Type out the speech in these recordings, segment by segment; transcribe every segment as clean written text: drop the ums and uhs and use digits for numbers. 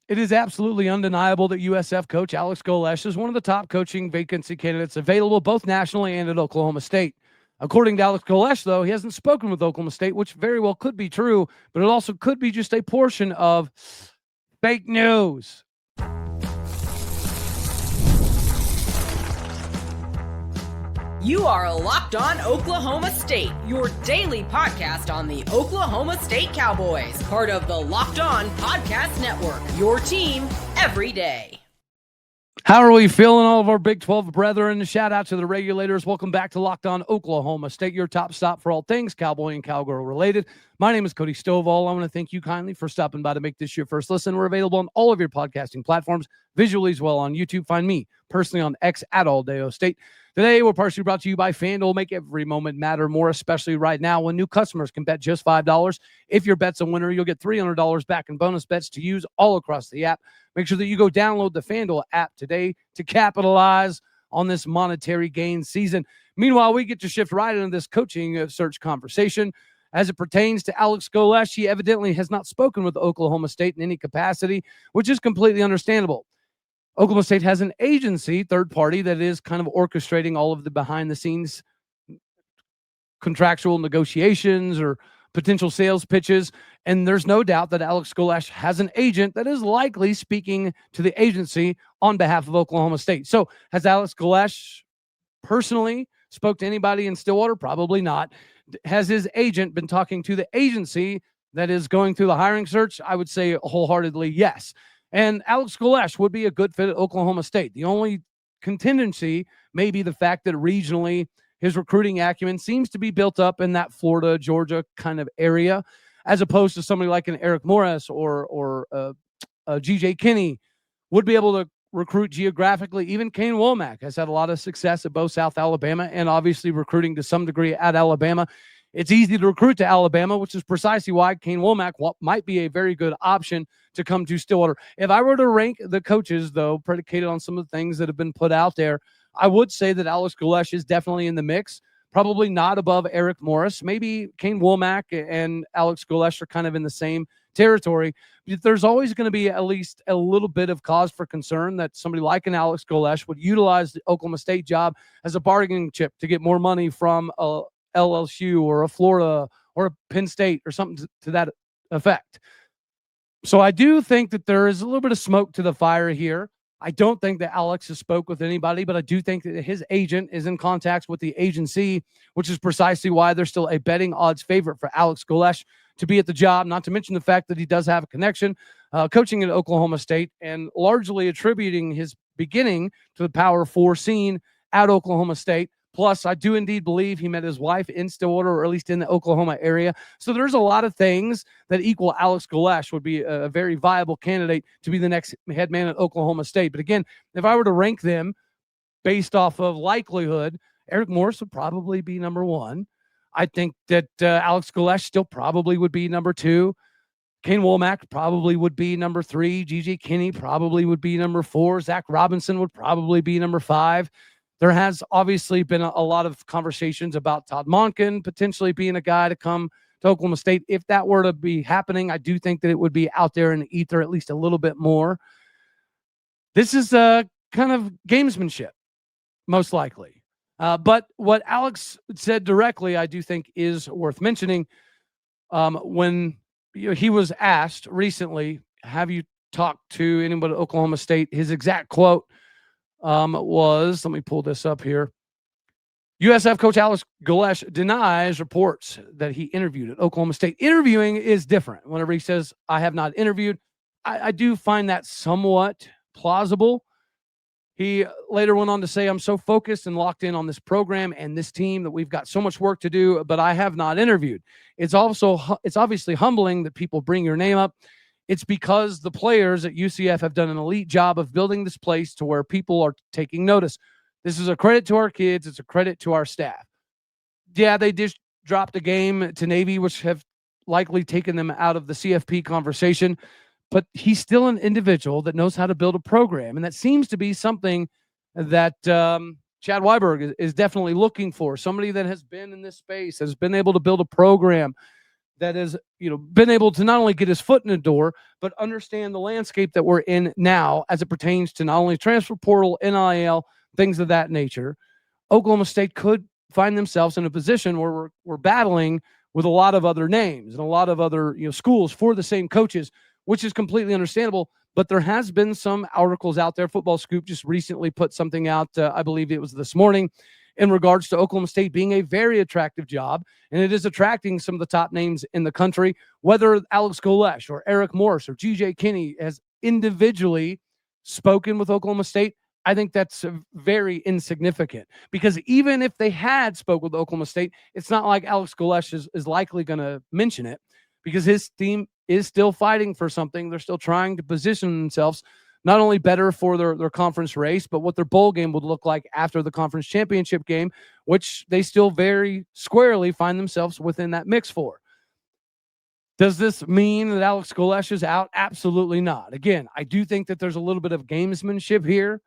It is absolutely undeniable that USF coach Alex Golesh is one of the top coaching vacancy candidates available both nationally and at Oklahoma State. According to Alex Golesh, though, he hasn't spoken with Oklahoma State, which very well could be true, but it also could be just a portion of fake news. You are Locked On Oklahoma State, your daily podcast on the Oklahoma State Cowboys, part of the Locked On Podcast Network, your team every day. How are we feeling, all of our Big 12 brethren? Shout out to the regulators. Welcome back to Locked On Oklahoma State, your top stop for all things Cowboy and Cowgirl related. My name is Cody Stovall. I want to thank you kindly for stopping by to make this your first listen. We're available on all of your podcasting platforms, visually as well on YouTube. Find me personally on X at Aldeo State. Today, we're partially brought to you by FanDuel. Make every moment matter more, especially right now when new customers can bet just $5. If your bet's a winner, you'll get $300 back in bonus bets to use all across the app. Make sure that you go download the FanDuel app today to capitalize on this monetary gain season. Meanwhile, we get to shift right into this coaching search conversation. As it pertains to Alex Golesh, he evidently has not spoken with Oklahoma State in any capacity, which is completely understandable. Oklahoma State has an agency, third party, that is kind of orchestrating all of the behind-the-scenes contractual negotiations or potential sales pitches, and there's no doubt that Alex Golesh has an agent that is likely speaking to the agency on behalf of Oklahoma State. So has Alex Golesh personally spoke to anybody in Stillwater? Probably not. Has his agent been talking to the agency that is going through the hiring search? I would say wholeheartedly yes. And Alex Golesh would be a good fit at Oklahoma State. The only contingency may be the fact that regionally his recruiting acumen seems to be built up in that Florida, Georgia kind of area, as opposed to somebody like an Eric Morris or G.J. Kinney would be able to recruit geographically. Even Kane Womack has had a lot of success at both South Alabama and obviously recruiting to some degree at Alabama. It's easy to recruit to Alabama, which is precisely why Kane Womack might be a very good option to come to Stillwater. If I were to rank the coaches, though, predicated on some of the things that have been put out there, I would say that Alex Golesh is definitely in the mix, probably not above Eric Morris. Maybe Kane Womack and Alex Golesh are kind of in the same territory. But there's always going to be at least a little bit of cause for concern that somebody like an Alex Golesh would utilize the Oklahoma State job as a bargaining chip to get more money from a LSU or a Florida or a Penn State or something to that effect. So I do think that there is a little bit of smoke to the fire here. I don't think that Alex has spoke with anybody, but I do think that his agent is in contact with the agency, which is precisely why there's still a betting odds favorite for Alex Golesh to be at the job, not to mention the fact that he does have a connection coaching at Oklahoma State and largely attributing his beginning to the Power 4 scene at Oklahoma State. Plus, I do indeed believe he met his wife in Stillwater, or at least in the Oklahoma area. So there's a lot of things that equal Alex Golesh would be a very viable candidate to be the next head man at Oklahoma State. But again, if I were to rank them based off of likelihood, Eric Morris would probably be number one. I think that Alex Golesh still probably would be number two. Kane Womack probably would be number three. G.J. Kinney probably would be number four. Zach Robinson would probably be number five. There has obviously been a lot of conversations about Todd Monken potentially being a guy to come to Oklahoma State. If that were to be happening, I do think that it would be out there in the ether at least a little bit more. This is a kind of gamesmanship, most likely. But what Alex said directly, I do think is worth mentioning. When he was asked recently, have you talked to anybody at Oklahoma State? His exact quote was, let me pull this up here. USF coach Alex Golesh denies reports that he interviewed at Oklahoma State. Interviewing is different. Whenever he says, I have not interviewed, I do find that somewhat plausible. He later went on to say, I'm so focused and locked in on this program and this team that we've got so much work to do, but I have not interviewed. It's obviously humbling that people bring your name up. It's because the players at UCF have done an elite job of building this place to where people are taking notice. This is a credit to our kids. It's a credit to our staff. Yeah, they just dropped a game to Navy, which have likely taken them out of the CFP conversation. But he's still an individual that knows how to build a program. And that seems to be something that Chad Weiberg is definitely looking for. Somebody that has been in this space, has been able to build a program. that has, been able to not only get his foot in the door, but understand the landscape that we're in now as it pertains to not only transfer portal, NIL, things of that nature. Oklahoma State could find themselves in a position where we're battling with a lot of other names and a lot of other schools for the same coaches, which is completely understandable. But there has been some articles out there. Football Scoop just recently put something out, I believe it was this morning, in regards to Oklahoma State being a very attractive job, and it is attracting some of the top names in the country, whether Alex Golesh or Eric Morris or GJ Kinney has individually spoken with Oklahoma State. I think that's very insignificant, because even if they had spoke with Oklahoma State, it's not like Alex Golesh is likely going to mention it, because his team is still fighting for something. They're still trying to position themselves not only better for their conference race, but what their bowl game would look like after the conference championship game, which they still very squarely find themselves within that mix for. Does this mean that Alex Golesh is out? Absolutely not. Again, I do think that there's a little bit of gamesmanship here.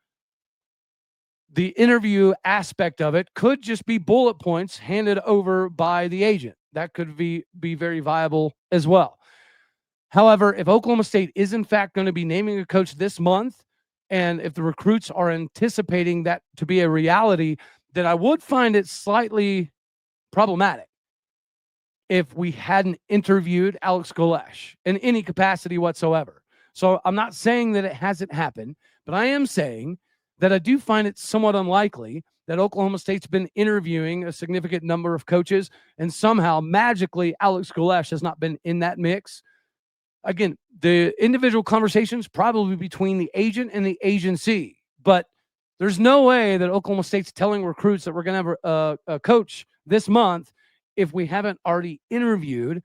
The interview aspect of it could just be bullet points handed over by the agent. That could be very viable as well. However, if Oklahoma State is in fact going to be naming a coach this month, and if the recruits are anticipating that to be a reality, then I would find it slightly problematic if we hadn't interviewed Alex Golesh in any capacity whatsoever. So I'm not saying that it hasn't happened, but I am saying that I do find it somewhat unlikely that Oklahoma State's been interviewing a significant number of coaches, and somehow magically Alex Golesh has not been in that mix. Again, the individual conversations probably between the agent and the agency, but there's no way that Oklahoma State's telling recruits that we're going to have a coach this month if we haven't already interviewed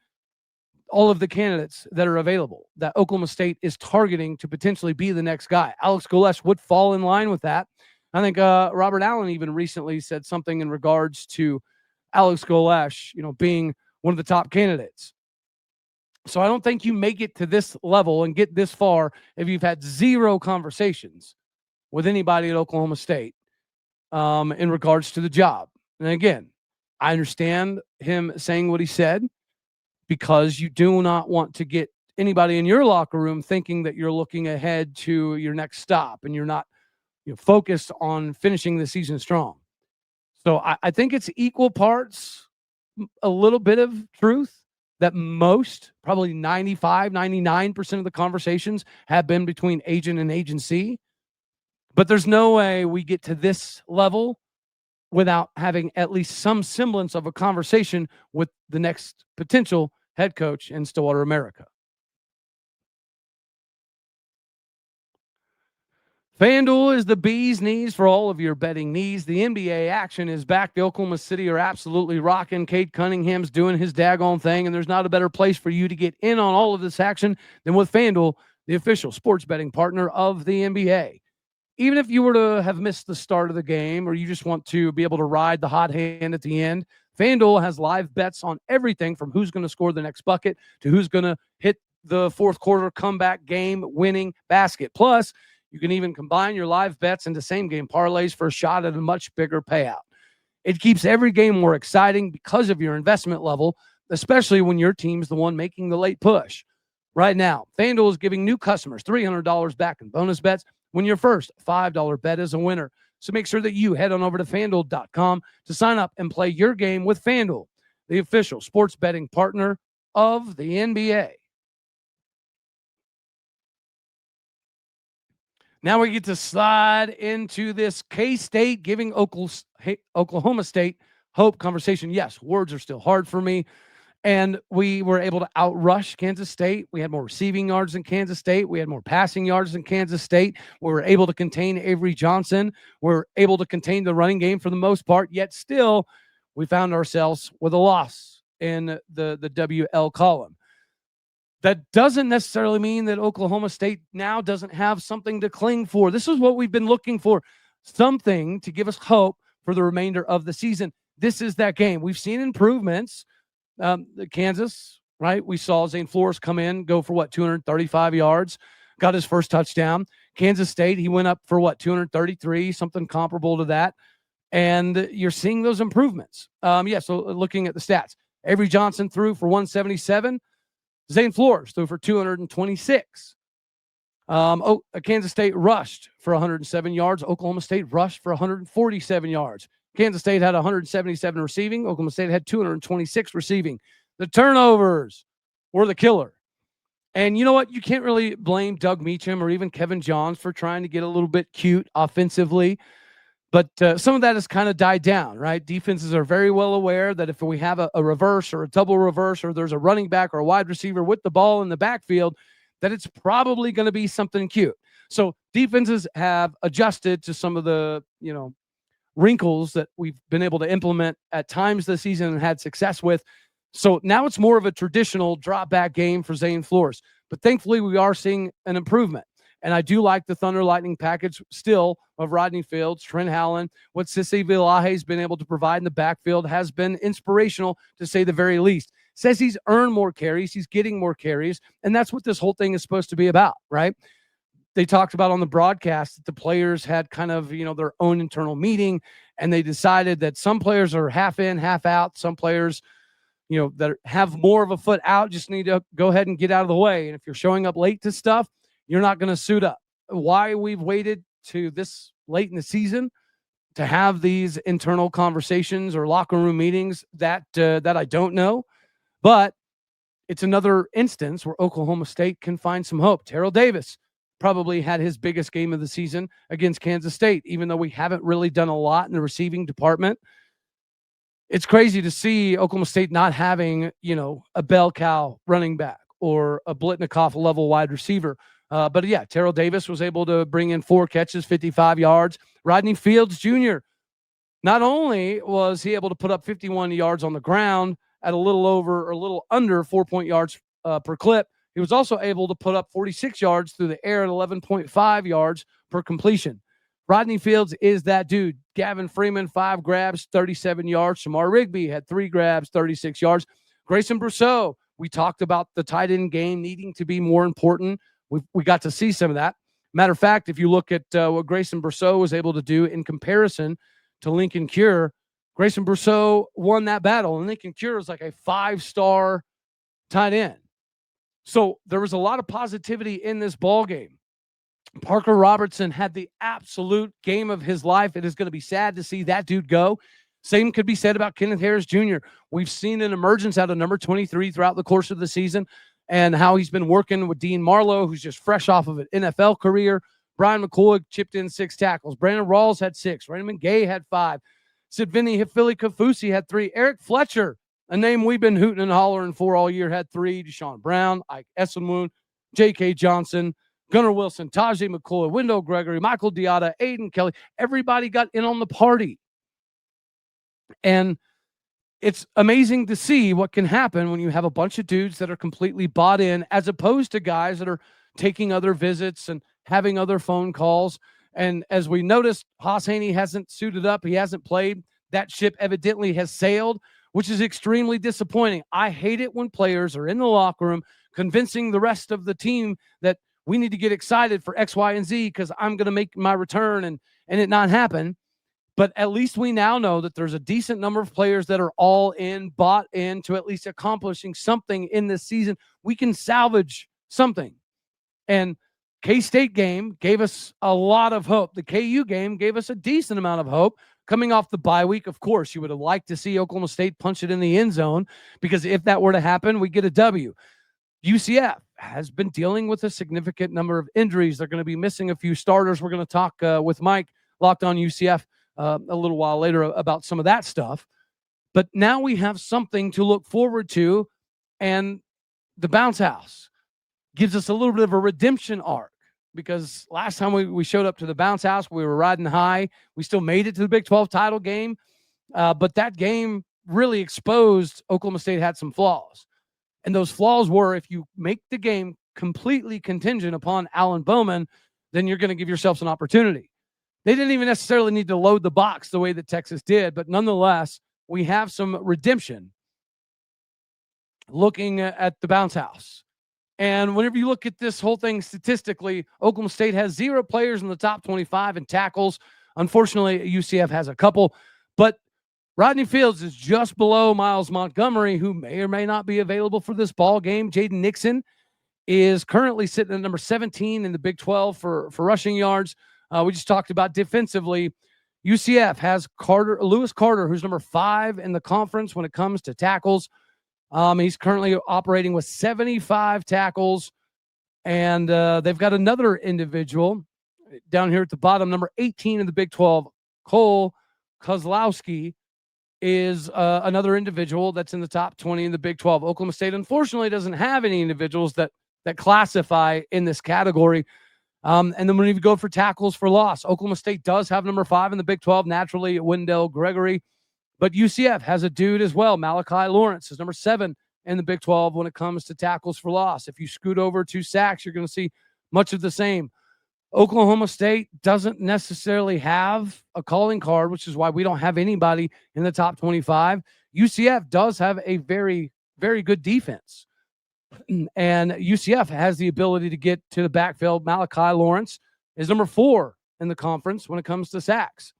all of the candidates that are available that Oklahoma State is targeting to potentially be the next guy. Alex Golesh would fall in line with that. I think Robert Allen even recently said something in regards to Alex Golesh, being one of the top candidates. So I don't think you make it to this level and get this far if you've had zero conversations with anybody at Oklahoma State in regards to the job. And again, I understand him saying what he said, because you do not want to get anybody in your locker room thinking that you're looking ahead to your next stop and you're not focused on finishing the season strong. So I think it's equal parts, a little bit of truth, that most, probably 95, 99% of the conversations have been between agent and agency. But there's no way we get to this level without having at least some semblance of a conversation with the next potential head coach in Stillwater America. FanDuel is the bee's knees for all of your betting needs. The NBA action is back. The Oklahoma City are absolutely rocking. Cade Cunningham's doing his daggone thing, and there's not a better place for you to get in on all of this action than with FanDuel, the official sports betting partner of the NBA. Even if you were to have missed the start of the game, or you just want to be able to ride the hot hand at the end, FanDuel has live bets on everything from who's going to score the next bucket to who's going to hit the fourth quarter comeback game winning basket. Plus, you can even combine your live bets into same-game parlays for a shot at a much bigger payout. It keeps every game more exciting because of your investment level, especially when your team's the one making the late push. Right now, FanDuel is giving new customers $300 back in bonus bets when your first $5 bet is a winner. So make sure that you head on over to FanDuel.com to sign up and play your game with FanDuel, the official sports betting partner of the NBA. Now we get to slide into this K-State giving Oklahoma State hope conversation. Yes, words are still hard for me. And we were able to outrush Kansas State. We had more receiving yards than Kansas State. We had more passing yards than Kansas State. We were able to contain Avery Johnson. We were able to contain the running game for the most part. Yet still, we found ourselves with a loss in the WL column. That doesn't necessarily mean that Oklahoma State now doesn't have something to cling for. This is what we've been looking for, something to give us hope for the remainder of the season. This is that game. We've seen improvements. Kansas, right? We saw Zane Flores come in, go for 235 yards, got his first touchdown. Kansas State, he went up for 233, something comparable to that. And you're seeing those improvements. So looking at the stats, Avery Johnson threw for 177. Zane Flores threw for 226. Kansas State rushed for 107 yards. Oklahoma State rushed for 147 yards. Kansas State had 177 receiving. Oklahoma State had 226 receiving. The turnovers were the killer. And you know what? You can't really blame Doug Meacham or even Kevin Johns for trying to get a little bit cute offensively. But some of that has kind of died down, right? Defenses are very well aware that if we have a reverse or a double reverse, or there's a running back or a wide receiver with the ball in the backfield, that it's probably going to be something cute. So defenses have adjusted to some of the, wrinkles that we've been able to implement at times this season and had success with. So now it's more of a traditional drop back game for Zane Flores. But thankfully, we are seeing an improvement. And I do like the Thunder Lightning package still of Rodney Fields, Trent Howland. What Sissy Villahe's been able to provide in the backfield has been inspirational, to say the very least. Says he's earned more carries. He's getting more carries. And that's what this whole thing is supposed to be about, right? They talked about on the broadcast that the players had kind of, their own internal meeting, and they decided that some players are half in, half out. Some players, that have more of a foot out just need to go ahead and get out of the way. And if you're showing up late to stuff, you're not going to suit up. Why we've waited to this late in the season to have these internal conversations or locker room meetings, that I don't know. But it's another instance where Oklahoma State can find some hope. Terrell Davis probably had his biggest game of the season against Kansas State, even though we haven't really done a lot in the receiving department. It's crazy to see Oklahoma State not having, a bell cow running back or a Blitnikoff level wide receiver. But yeah, Terrell Davis was able to bring in 4 catches, 55 yards. Rodney Fields Jr., not only was he able to put up 51 yards on the ground at a little under 4 yards per clip, he was also able to put up 46 yards through the air at 11.5 yards per completion. Rodney Fields is that dude. Gavin Freeman, 5 grabs, 37 yards. Shamar Rigby had 3 grabs, 36 yards. Grayson Brousseau, we talked about the tight end game needing to be more important. We got to see some of that. Matter of fact, if you look at what Grayson Brousseau was able to do in comparison to Lincoln Cure, Grayson Brousseau won that battle, and Lincoln Cure is like a 5-star tight end. So there was a lot of positivity in this ball game. Parker Robertson had the absolute game of his life. It is going to be sad to see that dude go. Same could be said about Kenneth Harris Jr. We've seen an emergence out of number 23 throughout the course of the season, and how he's been working with Dean Marlowe, who's just fresh off of an NFL career. Brian McCoy chipped in 6 tackles. Brandon Rawls had 6. Raymond Gay had 5. Sidvini Hifili Kafusi had 3. Eric Fletcher, a name we've been hooting and hollering for all year, had 3. Deshaun Brown, Ike Essenwoon, J.K. Johnson, Gunnar Wilson, Tajay McCoy, Wendell Gregory, Michael Diotta, Aiden Kelly. Everybody got in on the party. And it's amazing to see what can happen when you have a bunch of dudes that are completely bought in, as opposed to guys that are taking other visits and having other phone calls. And as we noticed, Haas Haney hasn't suited up. He hasn't played. That ship evidently has sailed, which is extremely disappointing. I hate it when players are in the locker room convincing the rest of the team that we need to get excited for X, Y, and Z because I'm going to make my return and it not happen. But at least we now know that there's a decent number of players that are all in, bought into at least accomplishing something in this season. We can salvage something. And K-State game gave us a lot of hope. The KU game gave us a decent amount of hope. Coming off the bye week, of course, you would have liked to see Oklahoma State punch it in the end zone, because if that were to happen, we get a W. UCF has been dealing with a significant number of injuries. They're going to be missing a few starters. We're going to talk with Mike, Locked On UCF, a little while later about some of that stuff. But now we have something to look forward to, and the bounce house gives us a little bit of a redemption arc, because last time we showed up to the bounce house, we were riding high. We still made it to the Big 12 title game, but that game really exposed Oklahoma State had some flaws. And those flaws were, if you make the game completely contingent upon Alan Bowman, then you're going to give yourselves an opportunity. They didn't even necessarily need to load the box the way that Texas did, but nonetheless, we have some redemption looking at the bounce house. And whenever you look at this whole thing statistically, Oklahoma State has 0 players in the top 25 in tackles. Unfortunately, UCF has a couple, but Rodney Fields is just below Miles Montgomery, who may or may not be available for this ball game. Jaden Nixon is currently sitting at number 17 in the Big 12 for rushing yards. We just talked about defensively. UCF has Lewis Carter, who's number 5 in the conference when it comes to tackles. He's currently operating with 75 tackles. And they've got another individual down here at the bottom, number 18 in the Big 12, Cole Kozlowski, is another individual that's in the top 20 in the Big 12. Oklahoma State, unfortunately, doesn't have any individuals that classify in this category. And then when you go for tackles for loss, Oklahoma State does have number 5 in the Big 12, naturally, Wendell Gregory. But UCF has a dude as well. Malachi Lawrence is number 7 in the Big 12 when it comes to tackles for loss. If you scoot over to sacks, you're going to see much of the same. Oklahoma State doesn't necessarily have a calling card, which is why we don't have anybody in the top 25. UCF does have a very, very good defense. And UCF has the ability to get to the backfield. Malachi Lawrence is number 4 in the conference when it comes to sacks.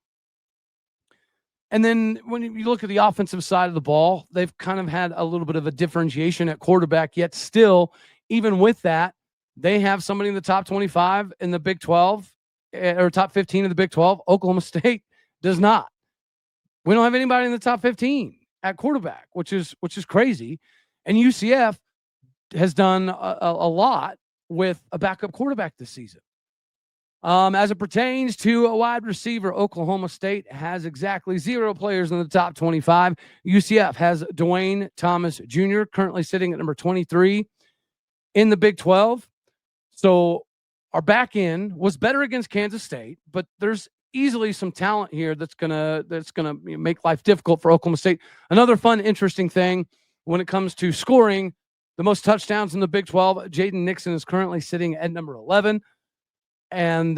And then when you look at the offensive side of the ball, they've kind of had a little bit of a differentiation at quarterback, yet still, even with that, they have somebody in the top 25 in the Big 12 or top 15 in the Big 12. Oklahoma State does not. We don't have anybody in the top 15 at quarterback, which is crazy. And UCF has done a lot with a backup quarterback this season. As it pertains to a wide receiver, Oklahoma State has exactly 0 players in the top 25. UCF has Dwayne Thomas Jr., currently sitting at number 23 in the Big 12. So our back end was better against Kansas State, but there's easily some talent here that's gonna make life difficult for Oklahoma State. Another fun, interesting thing when it comes to scoring, the most touchdowns in the Big 12, Jaden Nixon is currently sitting at number 11. And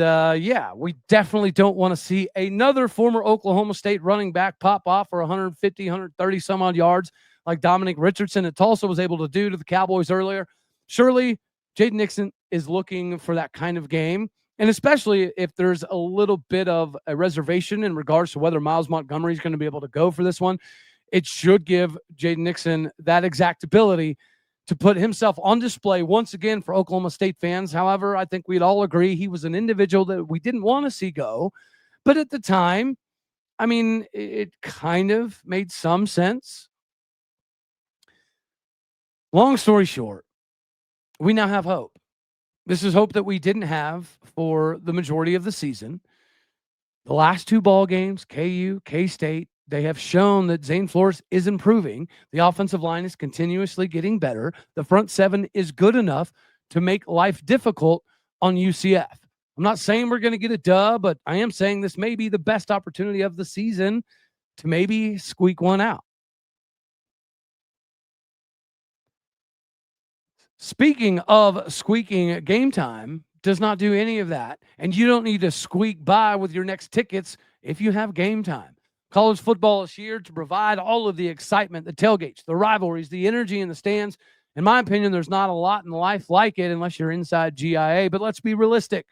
we definitely don't want to see another former Oklahoma State running back pop off for 150, 130 some odd yards like Dominic Richardson at Tulsa was able to do to the Cowboys earlier. Surely Jaden Nixon is looking for that kind of game. And especially if there's a little bit of a reservation in regards to whether Miles Montgomery is going to be able to go for this one, it should give Jaden Nixon that exact ability to put himself on display once again for Oklahoma State fans. However, I think we'd all agree he was an individual that we didn't want to see go. But at the time, I mean, it kind of made some sense. Long story short, we now have hope. This is hope that we didn't have for the majority of the season. The last 2 ball games, KU, K-State, they have shown that Zane Flores is improving. The offensive line is continuously getting better. The front 7 is good enough to make life difficult on UCF. I'm not saying we're going to get a dub, but I am saying this may be the best opportunity of the season to maybe squeak one out. Speaking of squeaking, Game Time does not do any of that, and you don't need to squeak by with your next tickets if you have Game Time. College football is here to provide all of the excitement, the tailgates, the rivalries, the energy in the stands. In my opinion, there's not a lot in life like it unless you're inside GIA, but let's be realistic.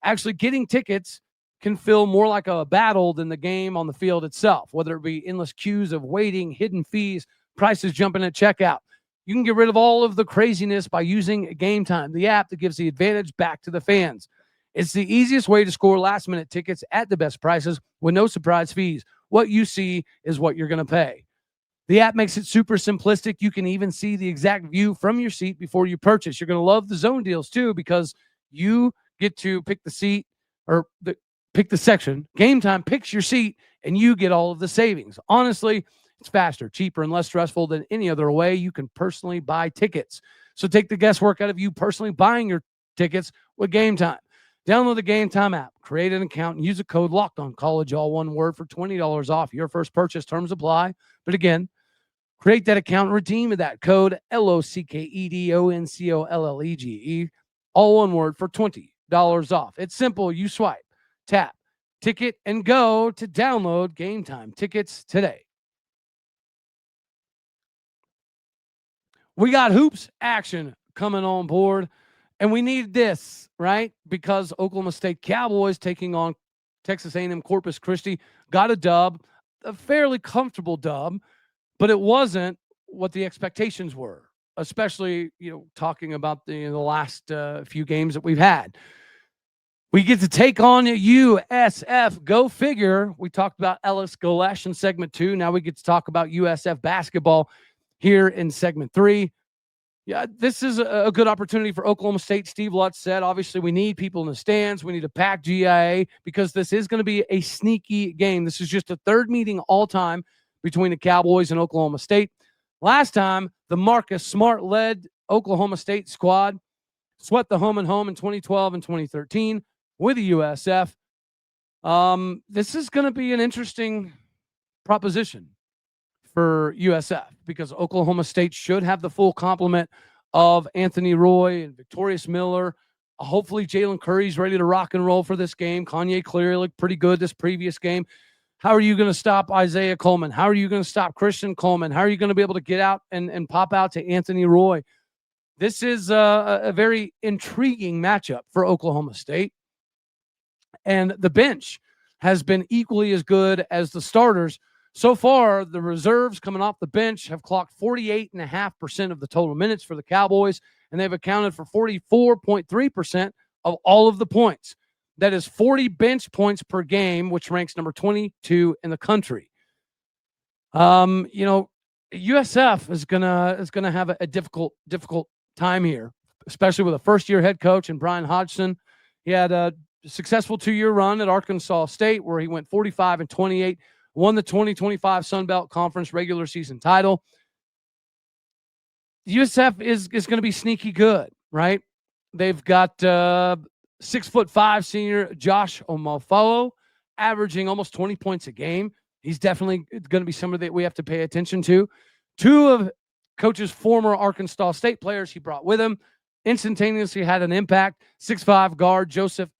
Actually, getting tickets can feel more like a battle than the game on the field itself, whether it be endless queues of waiting, hidden fees, prices jumping at checkout. You can get rid of all of the craziness by using Game Time, the app that gives the advantage back to the fans. It's the easiest way to score last-minute tickets at the best prices with no surprise fees. What you see is what you're going to pay. The app makes it super simplistic. You can even see the exact view from your seat before you purchase. You're going to love the zone deals too because you get to pick the seat or pick the section. Game Time picks your seat and you get all of the savings. Honestly, it's faster, cheaper, and less stressful than any other way you can personally buy tickets. So take the guesswork out of you personally buying your tickets with Game Time. Download the Game Time app, create an account, and use a code LOCKEDONCollege, all one word, for $20 off your first purchase. Terms apply. But again, create that account and redeem that code LOCKEDONCOLLEGE, all one word, for $20 off. It's simple. You swipe, tap, ticket, and go to download Game Time tickets today. We got hoops action coming on board, and we need this, right? Because Oklahoma State Cowboys taking on Texas A&M Corpus Christi got a dub. a fairly comfortable dub, but it wasn't what the expectations were, especially, talking about the last few games that we've had. We get to take on USF. Go figure. We talked about Alex Golesh in segment 2. Now we get to talk about USF basketball here in segment 3. Yeah, this is a good opportunity for Oklahoma State. Steve Lutz said, obviously, we need people in the stands. We need to pack GIA because this is going to be a sneaky game. This is just a third meeting all time between the Cowboys and Oklahoma State. Last time, the Marcus Smart-led Oklahoma State squad swept the home and home in 2012 and 2013 with the USF. This is going to be an interesting proposition for USF because Oklahoma State should have the full complement of Anthony Roy and Victorious Miller. Hopefully Jalen Curry's ready to rock and roll for this game. Kanye Cleary looked pretty good this previous game. How are you going to stop Isaiah Coleman? How are you going to stop Christian Coleman? How are you going to be able to get out and pop out to Anthony Roy? This is a very intriguing matchup for Oklahoma State. And the bench has been equally as good as the starters. So far, the reserves coming off the bench have clocked 48.5% of the total minutes for the Cowboys, and they've accounted for 44.3% of all of the points. That is 40 bench points per game, which ranks number 22 in the country. USF is gonna have a difficult time here, especially with a first-year head coach and Brian Hodgson. He had a successful 2-year run at Arkansas State where he went 45-28. Won the 2025 Sun Belt Conference regular season title. USF is going to be sneaky good, right? They've got 6'5" senior Josh Omofolo averaging almost 20 points a game. He's definitely going to be somebody that we have to pay attention to. 2 of Coach's former Arkansas State players he brought with him instantaneously had an impact. 6'5" guard Joseph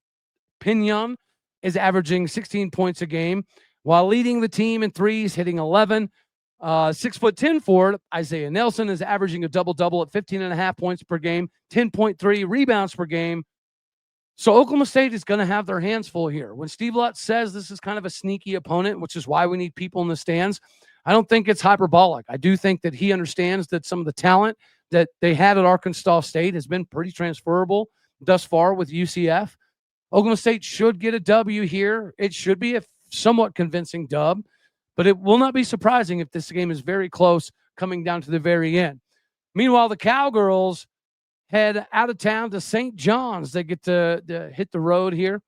Pinion is averaging 16 points a game, while leading the team in threes, hitting 11. 6'10" forward Isaiah Nelson is averaging a double-double at 15.5 points per game, 10.3 rebounds per game. So Oklahoma State is going to have their hands full here. When Steve Lutz says this is kind of a sneaky opponent, which is why we need people in the stands, I don't think it's hyperbolic. I do think that he understands that some of the talent that they had at Arkansas State has been pretty transferable thus far with UCF. Oklahoma State should get a W here. It should be a somewhat convincing dub, but it will not be surprising if this game is very close coming down to the very end. Meanwhile, the Cowgirls head out of town to St. John's. They get to hit the road here.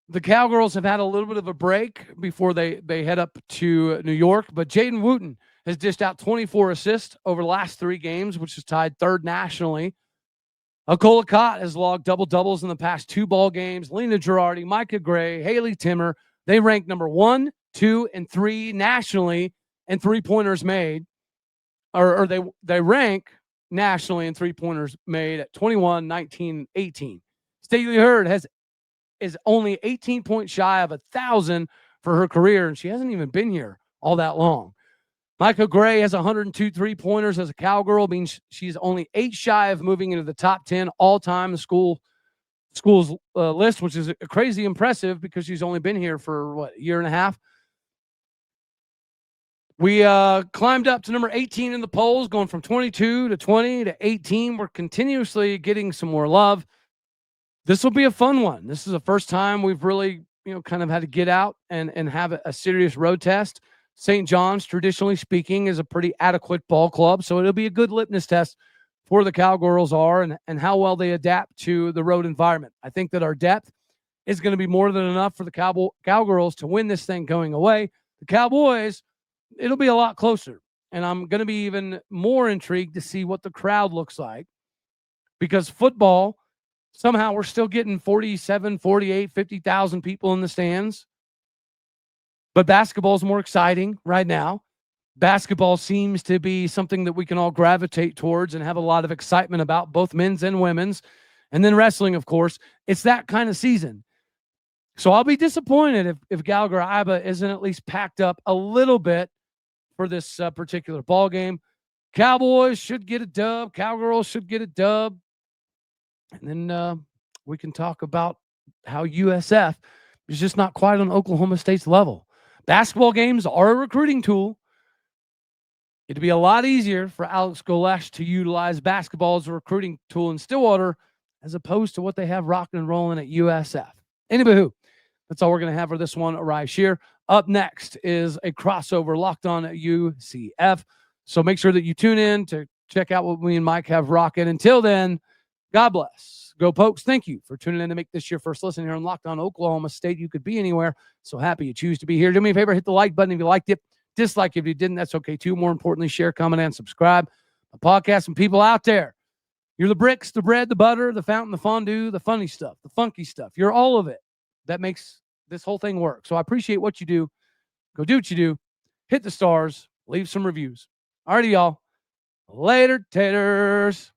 The Cowgirls have had a little bit of a break before they head up to New York, but Jaden Wooten has dished out 24 assists over the last 3 games, which is tied 3rd nationally. Akola Cott has logged double-doubles in the past 2 ball games. Lena Girardi, Micah Gray, Haley Timmer, they rank number 1, 2, and 3 nationally in three-pointers made. Or they rank nationally in three-pointers made at 21, 19, 18. Stately Hurd is only 18 points shy of 1,000 for her career, and she hasn't even been here all that long. Micah Gray has 102 three-pointers as a Cowgirl, means she's only 8 shy of moving into the top 10 all-time in the school's list, which is crazy impressive because she's only been here for, a year and a half. We climbed up to number 18 in the polls, going from 22 to 20 to 18. We're continuously getting some more love. This will be a fun one. This is the first time we've really, kind of had to get out and have a serious road test. St. John's, traditionally speaking, is a pretty adequate ball club, so it'll be a good litmus test for the Cowgirls and how well they adapt to the road environment. I think that our depth is going to be more than enough for the Cowgirls to win this thing going away. The Cowboys, it'll be a lot closer, and I'm going to be even more intrigued to see what the crowd looks like, because football, somehow we're still getting 47, 48, 50,000 people in the stands. But basketball is more exciting right now. Basketball seems to be something that we can all gravitate towards and have a lot of excitement about, both men's and women's. And then wrestling, of course. It's that kind of season. So I'll be disappointed if Gallagher-Iba isn't at least packed up a little bit for this particular ball game. Cowboys should get a dub. Cowgirls should get a dub. And then we can talk about how USF It's just not quite on Oklahoma State's level. Basketball games are a recruiting tool. It'd be a lot easier for Alex Golesh to utilize basketball as a recruiting tool in Stillwater as opposed to what they have rocking and rolling at USF. Anywho, that's all we're going to have for this one. Arrive here. Up next is a crossover Locked On UCF. So make sure that you tune in to check out what me and Mike have rocking. Until then, God bless. Go Pokes. Thank you for tuning in to make this your first listen here on Locked On Oklahoma State. You could be anywhere. So happy you choose to be here. Do me a favor, hit the like button if you liked it. Dislike if you didn't. That's okay too. More importantly, share, comment, and subscribe. The podcast and people out there. You're the bricks, the bread, the butter, the fountain, the fondue, the funny stuff, the funky stuff. You're all of it. That makes this whole thing work. So I appreciate what you do. Go do what you do. Hit the stars. Leave some reviews. Alrighty, y'all. Later, taters.